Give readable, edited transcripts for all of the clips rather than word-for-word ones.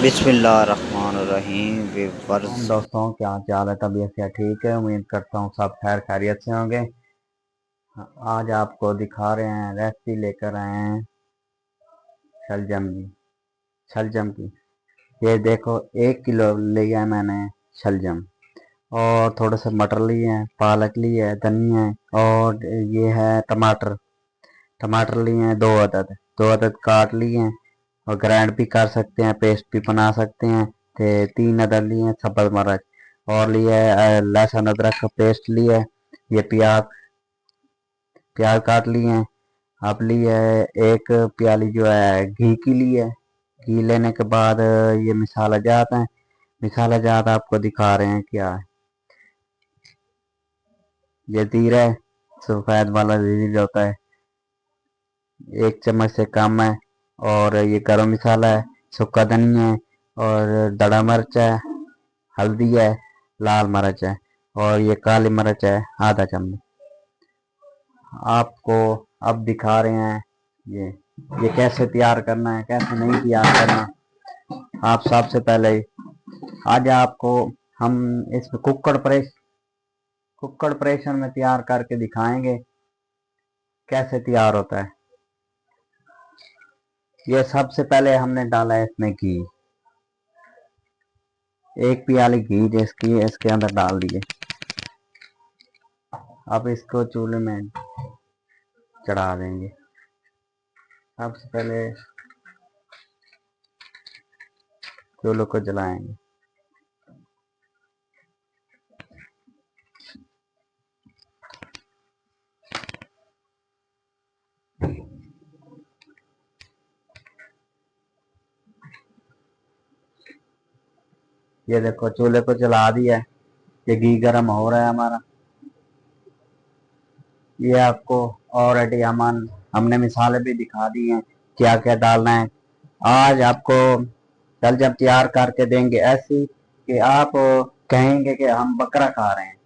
बिस्मिल्लाहिर्रहमानिर्रहीम हम विवर्स। दोस्तों, क्या हाल चाल है? तबीयत क्या ठीक है? उम्मीद करता हूँ सब खैर खैरियत से होंगे। आज आपको दिखा रहे हैं, रेसिपी लेकर आए हैं शलजम की। शलजम की ये देखो, 1 किलो लिया है मैंने शलजम। और थोड़े से मटर लिए हैं, पालक लिए है, धनिया है, और ये है टमाटर। टमाटर लिए हैं 2 अदद। 2 अदद काट लिए हैं और ग्राइंड भी कर सकते हैं, पेस्ट भी बना सकते हैं। 3 अदद लिए हैं सब्ज़ मिर्च, और लिए है लहसुन अदरक का पेस्ट लिया है। ये प्याज प्याज काट लिए हैं। अब लिए है 1 प्याली जो है घी की ली है। घी लेने के बाद ये मसाला जात है। मसाला जात आपको दिखा रहे हैं क्या है। ये जीरा है, सफ़ेद वाला जीरा होता है, 1 चम्मच से कम है। और ये गरम मसाला है, सूखा धनिया है, और दड़ा मिर्च है, हल्दी है, लाल मिर्च है, और ये काली मिर्च है ½ चम्मच। आपको अब दिखा रहे हैं ये कैसे तैयार करना है, कैसे नहीं तैयार करना। आप सबसे पहले आज आपको हम इसमें कुकर प्रेशर में तैयार करके दिखाएंगे कैसे तैयार होता है। ये सबसे पहले हमने डाला है इसमें घी। 1 प्याली घी जिसकी इसके अंदर डाल दिए। अब इसको चूल्हे में चढ़ा देंगे। सबसे पहले चूल्हे को जलाएंगे। ये देखो, चूल्हे को जला दिया है। ये घी गर्म हो रहा है हमारा। ये आपको ऑलरेडी हमने मिसालें भी दिखा दी हैं क्या क्या डालना है। आज आपको कल जब तैयार करके देंगे ऐसी कि आप कहेंगे कि हम बकरा खा रहे हैं।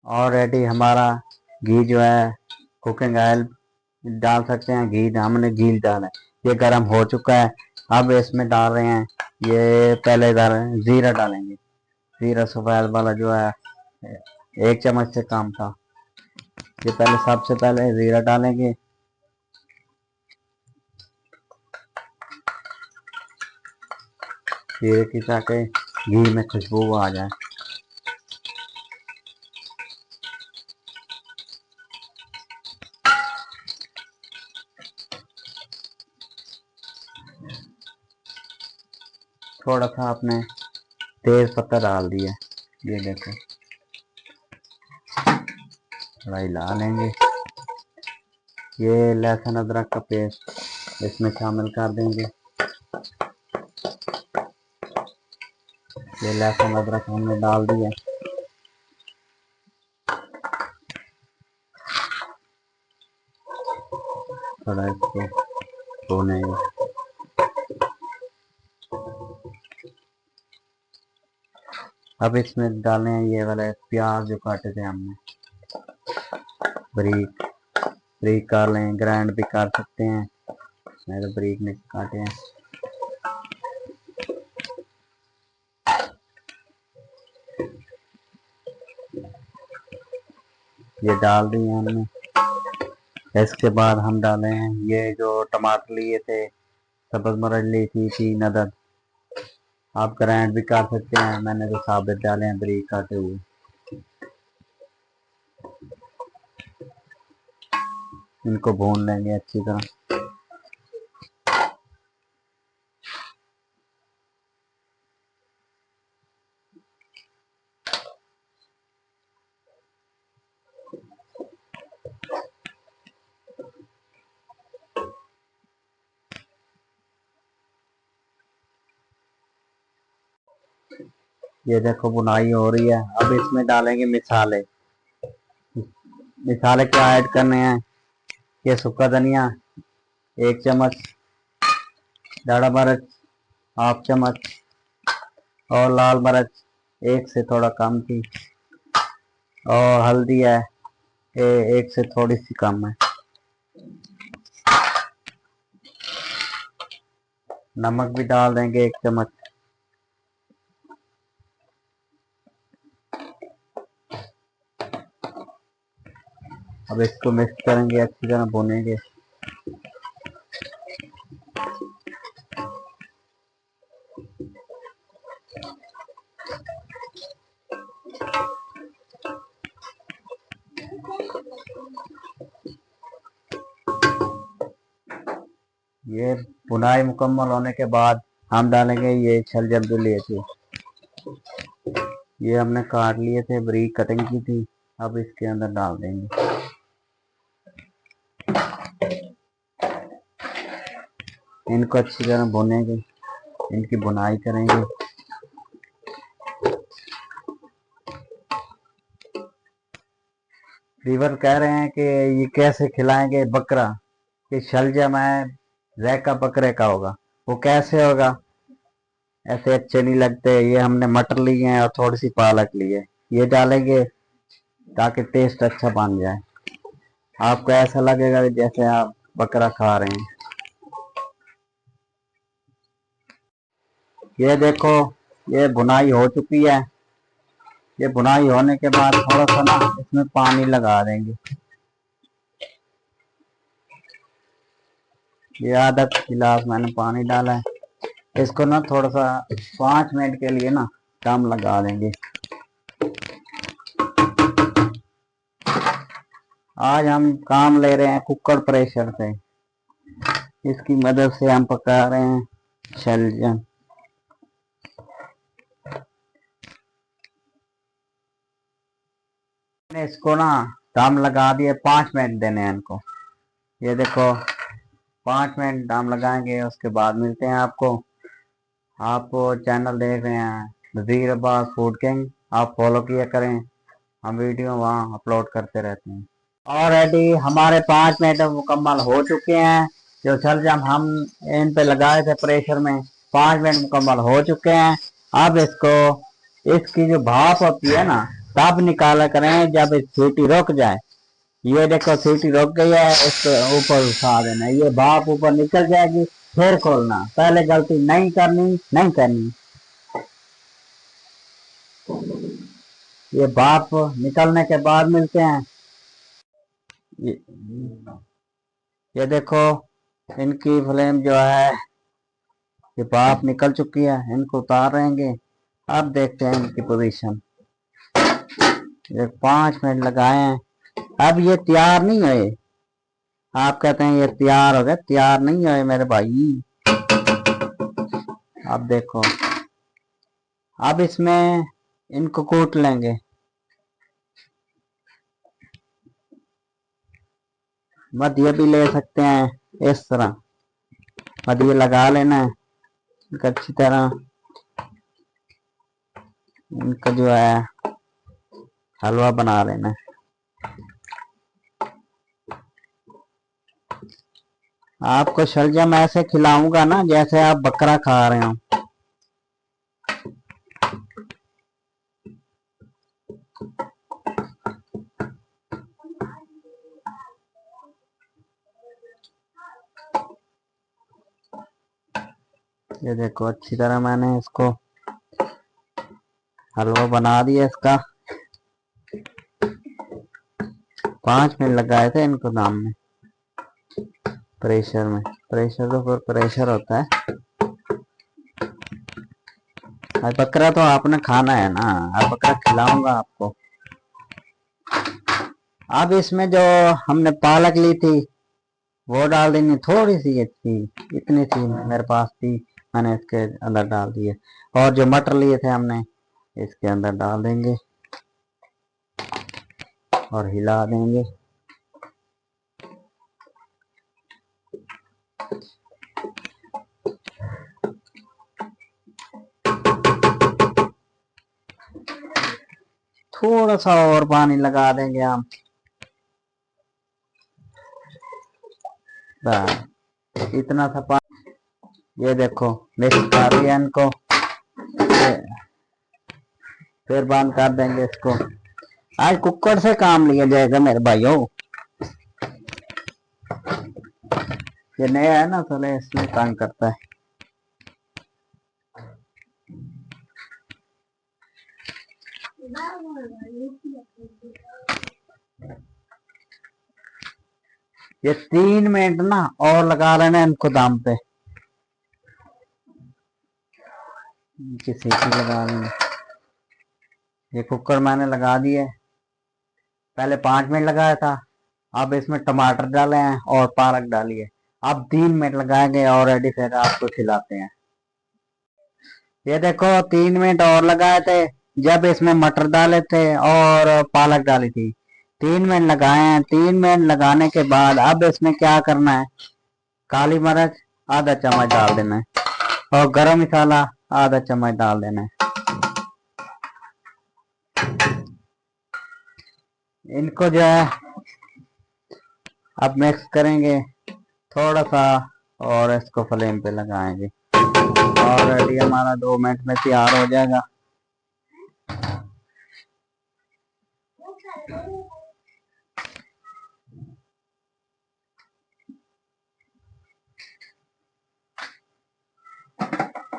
ऑलरेडी हमारा घी जो है, कुकिंग ऑयल डाल सकते हैं, घी हमने घी डाला है, ये गर्म हो चुका है। अब इसमें डाल रहे हैं, ये पहले जीरा डालेंगे। जीरा सफ़ेद वाला जो है 1 चम्मच से कम था। ये पहले सबसे पहले जीरा डालेंगे। जीरे की ताकि घी में खुशबू आ जाए। थोड़ा सा आपने तेज पत्ता डाल दिया। ये देखो, थोड़ा हिला लेंगे। ये लहसुन अदरक का पेस्ट इसमें शामिल कर देंगे। ये लहसुन अदरक हमने डाल दिया। थोड़ा इसको भूनेंगे। अब इसमें डालें ये वाले प्याज जो काटे थे हमने, बारीक बारीक कर लें, ग्राइंड भी कर सकते हैं। मैं तो बारीक नहीं काटे हैं। ये डाल दिए हमने। इसके बाद हम डाले हैं ये जो टमाटर लिए थे, सब्ज़ मिर्च ली थी 3 अदद। आप ग्राइंड भी कर सकते हैं, मैंने तो साबित डाले हैं बारीक काटे हुए। इनको भून लेंगे अच्छी तरह। ये देखो, बुनाई हो रही है। अब इसमें डालेंगे मिसाले। मिसाले क्या ऐड करने हैं? ये सूखा धनिया 1 चम्मच, दाढ़ा मिर्च ½ चम्मच, और लाल मिर्च 1 से थोड़ा कम थी, और हल्दी है 1 से थोड़ी सी कम है। नमक भी डाल देंगे 1 चम्मच। अब इसको मिक्स करेंगे, अच्छी तरह भूनेंगे। ये भुनाई मुकम्मल होने के बाद हम डालेंगे ये शलजम जो लिए थे, ये हमने काट लिए थे, बारीक कटिंग की थी। अब इसके अंदर डाल देंगे। इनको अच्छी तरह भुनेंगे, इनकी भुनाई करेंगे। रीवर कह रहे हैं कि ये कैसे खिलाएंगे बकरा, कि शलजम है जैका बकरे का होगा, वो कैसे होगा, ऐसे अच्छे नहीं लगते। ये हमने मटर लिए हैं और थोड़ी सी पालक ली है, ये डालेंगे ताकि टेस्ट अच्छा बन जाए। आपको ऐसा लगेगा जैसे आप बकरा खा रहे हैं। ये देखो, ये भुनाई हो चुकी है। ये भुनाई होने के बाद थोड़ा सा ना इसमें पानी लगा देंगे। ये आधा गिलास मैंने पानी डाला है। इसको ना थोड़ा सा 5 मिनट के लिए ना दम लगा देंगे। आज हम काम ले रहे हैं कुकर प्रेशर से, इसकी मदद से हम पका रहे हैं शलजम। इसको ना दम लगा दिए, 5 मिनट देने हैं इनको। ये देखो 5 मिनट दम लगाएंगे, उसके बाद मिलते हैं आपको। आप चैनल देख रहे हैं नज़ीर अब्बास फूड किंग, आप फॉलो किया करें, हम वीडियो वहाँ अपलोड करते रहते हैं। ऑलरेडी हमारे 5 मिनट मुकम्मल हो चुके हैं। जो शलजम हम इन पे लगाए थे प्रेशर में, 5 मिनट मुकम्मल हो चुके हैं। अब इसको, इसकी जो भाप होती है ना, तब निकाला करें जब सीटी रुक जाए। ये देखो सीटी रुक गई है, इसको ऊपर उठा देना, ये भाप ऊपर निकल जाएगी, फिर खोलना। पहले गलती नहीं करनी, नहीं करनी। ये भाप निकलने के बाद मिलते हैं। ये, ये देखो इनकी फ्लेम जो है, ये भाप निकल चुकी है, इनको उतार रहेंगे। अब देखते हैं इनकी पोजीशन। ये 5 मिनट लगाए हैं, अब ये तैयार नहीं हुए। आप कहते हैं ये तैयार हो गए, तैयार नहीं हुए मेरे भाई। अब देखो, अब इसमें इनको कूट लेंगे। मध्य भी ले सकते हैं, इस तरह मध्य लगा लेना है। इनका अच्छी तरह इनका जो है हलवा बना लेना है। आपको शलजम ऐसे खिलाऊंगा ना जैसे आप बकरा खा रहे हो। ये देखो अच्छी तरह मैंने इसको हलवा बना दिया इसका। 5 मिनट लगाए थे इनको दाम में, प्रेशर में। प्रेशर तो फिर प्रेशर होता है। आज बकरा तो आपने खाना है ना, अब बकरा खिलाऊंगा आपको। अब इसमें जो हमने पालक ली थी वो डाल देनी, थोड़ी सी अच्छी, इतनी सी मेरे पास थी, मैंने इसके अंदर डाल दिए। और जो मटर लिए थे हमने, इसके अंदर डाल देंगे और हिला देंगे। थोड़ा सा और पानी लगा देंगे हम, इतना सा पानी। ये देखो मिक्स कर दिया इनको, फिर बंद कर देंगे इसको। आज कुकर से काम लिया जाएगा मेरे भाइयों। ये नया है ना, थोड़ा इसलिए तंग करता है। ये 3 मिनट ना और लगा लेना इनको दम पे, इनकी सीटी लगा लेंगे। ये कुकर मैंने लगा दिए, पहले 5 मिनट लगाया था, अब इसमें टमाटर डाले हैं और पालक डाली है। अब 3 मिनट लगाएंगे ऑलरेडी, फिर आपको खिलाते हैं। ये देखो 3 मिनट और लगाए थे, जब इसमें मटर डाले थे और पालक डाली थी। 3 मिनट लगाए हैं। 3 मिनट लगाने के बाद अब इसमें क्या करना है, काली मिर्च आधा चम्मच डाल देना है और गरम मसाला आधा चम्मच डाल देना है। इनको जो है अब मिक्स करेंगे थोड़ा सा और इसको फ्लेम पे लगाएंगे। ऑलरेडी हमारा 2 मिनट में तैयार हो जाएगा।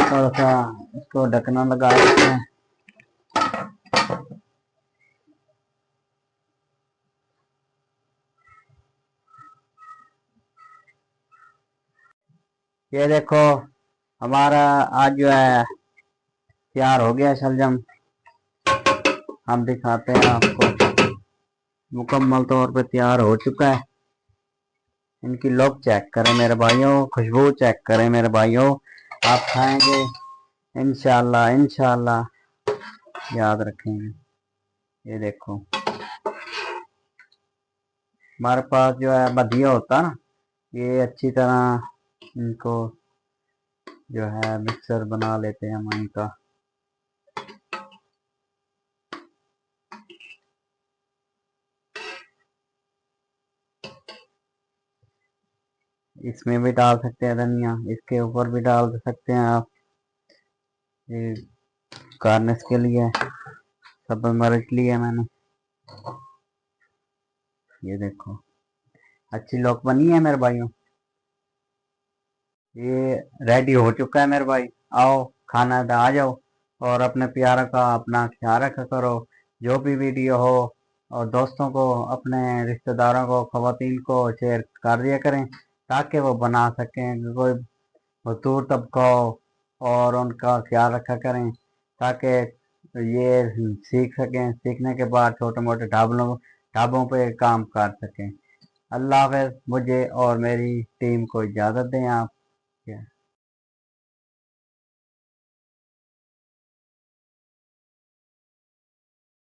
थोड़ा सा इसको ढकना लगा देते हैं। ये देखो हमारा आज जो है तैयार हो गया शलजम। हम दिखाते हैं आपको, मुकम्मल तौर पे तैयार हो चुका है। इनकी लुक चेक करें मेरे भाइयों, खुशबू चेक करें मेरे भाइयों। आप खाएंगे इंशाल्लाह इंशाल्लाह, याद रखेंगे। ये देखो हमारे पास जो है बधिया होता ना, ये अच्छी तरह इनको जो है मिक्सर बना लेते हैं हम इनका। इसमें भी डाल सकते हैं धनिया, इसके ऊपर भी डाल सकते हैं आप, ये गार्निश के लिए सब मिर्च लिए मैंने। ये देखो अच्छी लौक बनी है मेरे भाइयों। ये रेडी हो चुका है मेरे भाई। आओ खाना आ जाओ और अपने प्यारा का अपना ख्याल रखा करो। जो भी वीडियो हो और दोस्तों को, अपने रिश्तेदारों को, खवातीन को शेयर कर दिया करें ताकि वो बना सकें। कोई मजदूर तबका हो और उनका ख्याल रखा करें ताकि ये सीख सकें, सीखने के बाद छोटे मोटे ढाबों पे काम कर सकें। अल्लाह हाफ़िज़। मुझे और मेरी टीम को इजाज़त दें आप।